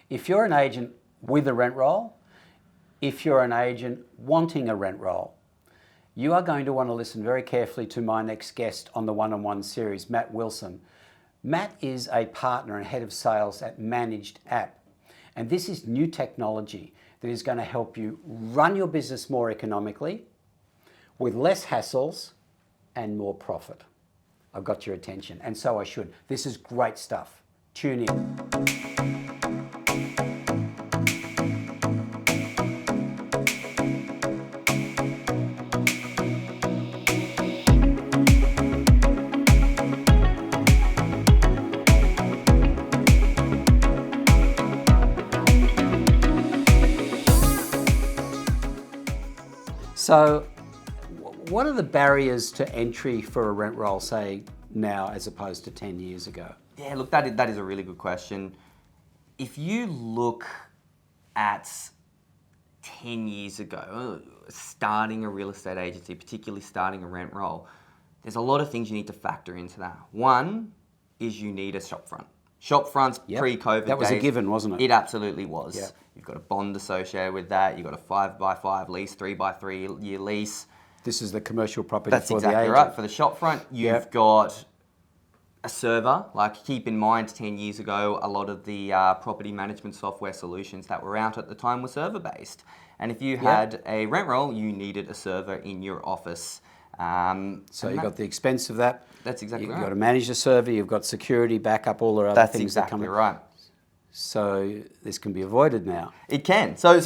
If you're an agent with a rent roll, if you're an agent wanting a rent roll, you are going to want to listen very carefully to my next guest on the One-on-One series, Matt Wilson. Matt is a partner and head of sales at Managed App. And this is new technology that is going to help you run your business more economically, with less hassles and more profit. I've got your attention, and so I should. This is great stuff. Tune in. So, what are the barriers to entry for a rent roll, say, now as opposed to 10 years ago? Yeah, look, that is a really good question. If you look at 10 years ago, starting a real estate agency, particularly starting a rent roll, there's a lot of things you need to factor into that. One is you need a shopfront. Shopfronts pre-COVID That was days, a given, wasn't it? It absolutely was. Yep. You've got a bond associated with that. You've got a 5x5 lease, 3x3 year lease. This is the commercial property That's for the exactly agent. right. For the shopfront, you've got a server. Like, keep in mind, 10 years ago, a lot of the property management software solutions that were out at the time were server-based. And if you had a rent roll, you needed a server in your office. So you've got the expense of that. That's exactly right. You've got to manage the server, you've got security, backup, all the other That's things that come exactly in. right. So this can be avoided now. It can. So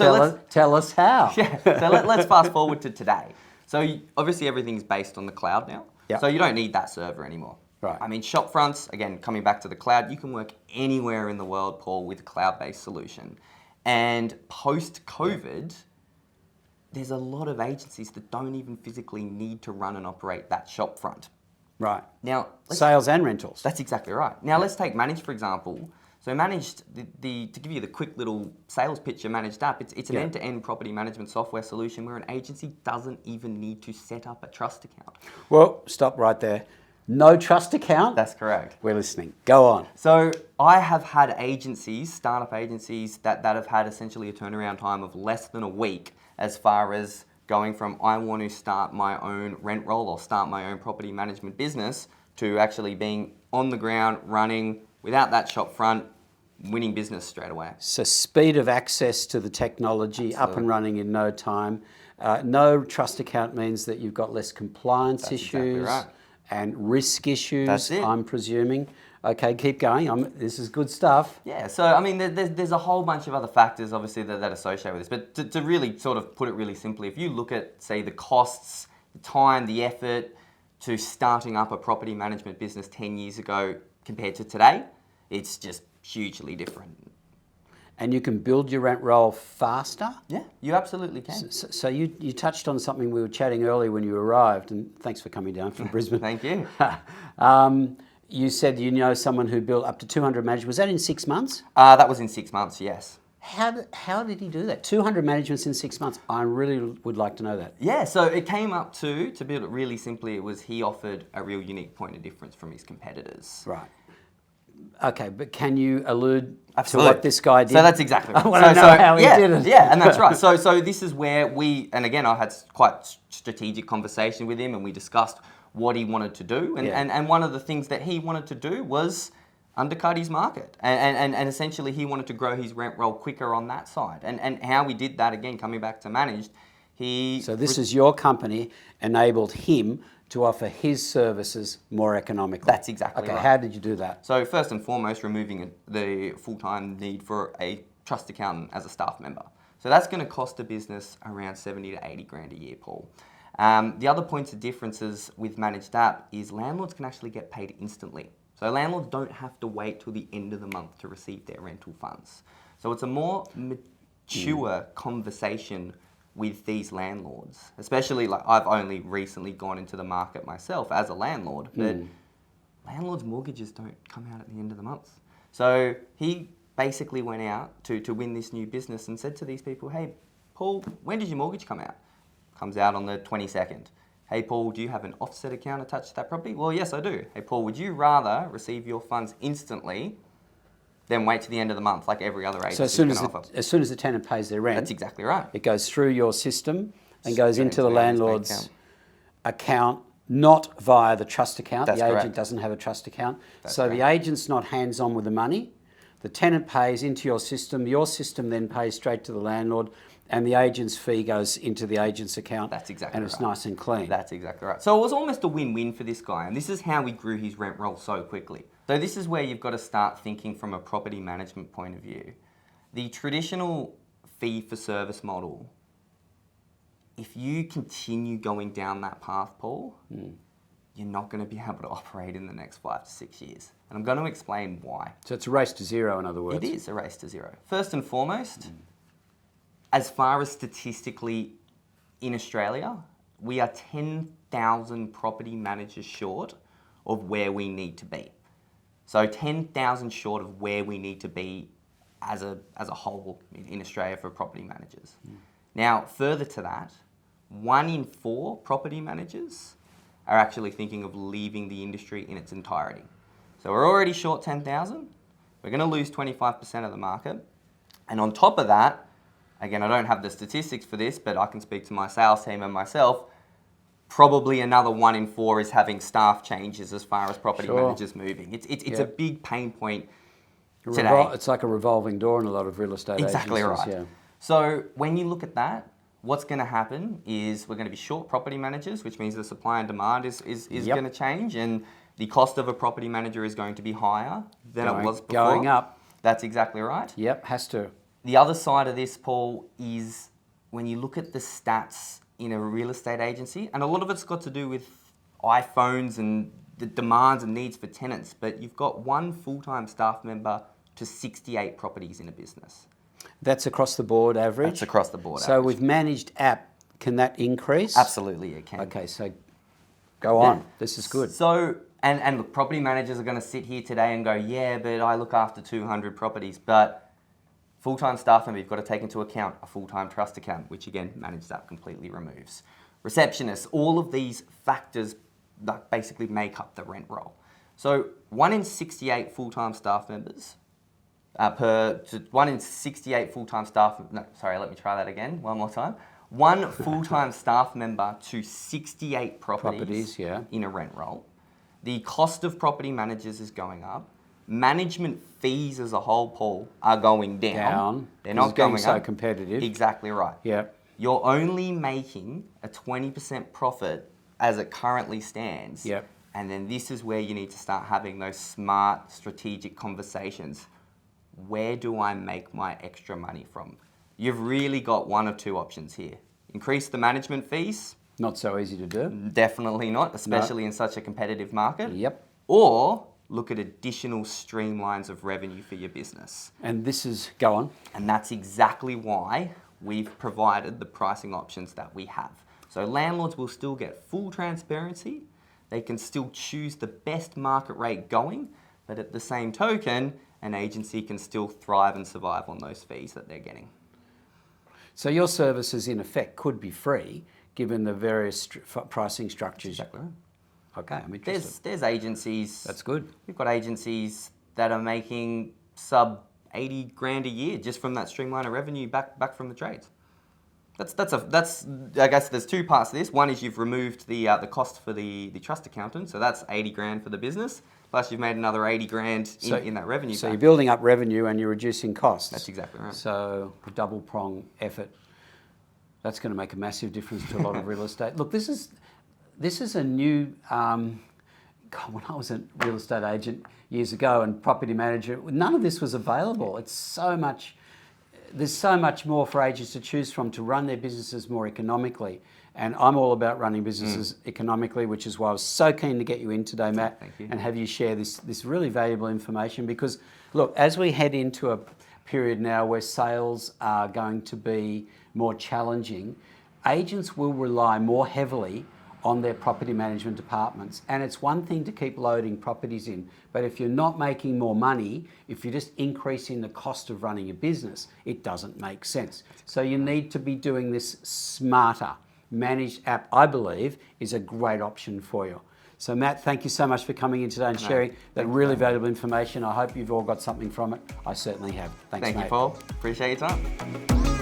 Tell us how. Yeah. So let's fast forward to today. So obviously everything's based on the cloud now. Yep. So you don't need that server anymore. Right. I mean, shopfronts, again, coming back to the cloud, you can work anywhere in the world, Paul, with a cloud-based solution. And post-COVID, there's a lot of agencies that don't even physically need to run and operate that shopfront. Right. Now, Sales and rentals. that's exactly right. Now let's take Managed, for example. So Managed, to give you the quick little sales pitch of Managed App, it's an end-to-end property management software solution where an agency doesn't even need to set up a trust account. Well, stop right there. No trust account? That's correct. We're listening. Go on. So I have had agencies, startup agencies, that have had essentially a turnaround time of less than a week as far as going from I want to start my own rent roll or start my own property management business to actually being on the ground, running, without that shop front, winning business straight away. So speed of access to the technology, up and running in no time. No trust account means that you've got less compliance issues exactly right. and risk issues, That's it. I'm presuming. Okay, keep going. This is good stuff. Yeah, so I mean, there's a whole bunch of other factors, obviously, that associate with this. But to really sort of put it really simply, if you look at, say, the costs, the time, the effort to starting up a property management business 10 years ago compared to today, it's just hugely different. And you can build your rent roll faster? Yeah, you absolutely can. So you touched on something we were chatting earlier when you arrived, and thanks for coming down from Brisbane. Thank you. You said you know someone who built up to 200 managers. Was that in 6 months? That was in 6 months, yes. How did he do that? 200 managements in 6 months. I really would like to know that. Yeah, so it came up to build it really simply, it was he offered a real unique point of difference from his competitors. Right. Okay, but can you allude Absolutely. to what this guy did? So that's exactly right. I want to know how he did it. Yeah, and that's right. So this is where and again, I had quite strategic conversation with him and we discussed what he wanted to do. And one of the things that he wanted to do was undercut his market. And essentially he wanted to grow his rent roll quicker on that side. And how we did that, again, coming back to Managed, So this is your company enabled him to offer his services more economically. That's exactly right. Okay, how did you do that? So first and foremost, removing the full-time need for a trust accountant as a staff member. So that's going to cost the business around 70 to 80 grand a year, Paul. The other points of differences with Managed App is landlords can actually get paid instantly. So landlords don't have to wait till the end of the month to receive their rental funds. So it's a more mature conversation with these landlords, especially like I've only recently gone into the market myself as a landlord, but landlords' mortgages don't come out at the end of the month. So he basically went out to win this new business and said to these people, hey, Paul, when did your mortgage come out? Comes out on the 22nd. Hey, Paul, do you have an offset account attached to that property? Well, yes, I do. Hey, Paul, would you rather receive your funds instantly then wait to the end of the month like every other agency So as soon can as offer. as soon as the tenant pays their rent, That's exactly right. it goes through your system and goes Straight into the into the agent's bank landlord's account, not via the trust account. That's the agent correct. doesn't have a trust account. That's so the correct. agent's not hands-on with the money. The tenant pays into your system then pays straight to the landlord, and the agent's fee goes into the agent's account. That's exactly And it's right. nice and clean. That's exactly right. So it was almost a win-win for this guy, and this is how we grew his rent roll so quickly. So this is where you've got to start thinking from a property management point of view. The traditional fee-for-service model, if you continue going down that path, Paul, you're not going to be able to operate in the next 5 to 6 years. And I'm going to explain why. So it's a race to zero, in other words. It is a race to zero. First and foremost, as far as statistically in Australia, we are 10,000 property managers short of where we need to be. So 10,000 short of where we need to be as a whole in Australia for property managers. Now, further to that, 1 in 4 property managers are actually thinking of leaving the industry in its entirety. So we're already short 10,000. We're going to lose 25% of the market. And on top of that, again, I don't have the statistics for this, but I can speak to my sales team and myself, probably another 1 in 4 is having staff changes as far as property Sure. managers moving. It's a big pain point A today. It's like a revolving door in a lot of real estate Exactly agencies. right. Yeah. So when you look at that, what's going to happen is we're going to be short property managers, which means the supply and demand is Yep. going to change, and the cost of a property manager is going to be higher than it was before. Going up. That's exactly right. Yep, has to. The other side of this, Paul, is when you look at the stats in a real estate agency, and a lot of it's got to do with iPhones and the demands and needs for tenants, but you've got 1 full-time staff member to 68 properties in a business. That's across the board average? That's across the board So average. with managed app, can that increase? Absolutely, it can. Okay, so go on. This is good. So, and look, property managers are going to sit here today and go, yeah, but I look after 200 properties. But full-time staff member, you've got to take into account a full-time trust account, which again, managed app completely removes. Receptionists, all of these factors that basically make up the rent roll. So 1 in 68 full-time staff members, 1 in 68 full-time staff, no, sorry, let me try that again, one more time. 1 full-time staff member to 68 properties yeah. in a rent roll. The cost of property managers is going up. Management fees as a whole, Paul, are going down. They're 'cause not it's getting going so up. competitive. Exactly right. Yeah. You're only making a 20% profit as it currently stands. Yep. And then this is where you need to start having those smart, strategic conversations. Where do I make my extra money from? You've really got 1 of 2 options here. Increase the management fees. Not so easy to do. Definitely not, especially in such a competitive market. Yep. Or look at additional streamlines of revenue for your business. And this is, go on. And that's exactly why we've provided the pricing options that we have. So landlords will still get full transparency. They can still choose the best market rate going, but at the same token, an agency can still thrive and survive on those fees that they're getting. So your services, in effect, could be free, given the various pricing structures. Exactly right. Okay, I'm interested. There's agencies. That's good. We've got agencies that are making sub 80 grand a year just from that streamline of revenue back from the trades. That's I guess there's 2 parts to this. One is you've removed the cost for the trust accountant, so that's 80 grand for the business. Plus you've made another 80 grand in that revenue. So back. you're building up revenue and you're reducing costs. That's exactly right. So a double prong effort. That's going to make a massive difference to a lot of real estate. Look, this is a new. God, when I was a real estate agent years ago and property manager, none of this was available. It's so much. There's so much more for agents to choose from to run their businesses more economically. And I'm all about running businesses economically, which is why I was so keen to get you in today, Matt, Thank you. and have you share this really valuable information. Because, look, as we head into a period now where sales are going to be more challenging, agents will rely more heavily on their property management departments. And it's one thing to keep loading properties in, but if you're not making more money, if you're just increasing the cost of running your business, it doesn't make sense. So you need to be doing this smarter. Managed app, I believe, is a great option for you. So Matt, thank you so much for coming in today and sharing that really valuable information. I hope you've all got something from it. I certainly have. Thanks, Thank mate. you, Paul. Appreciate your time.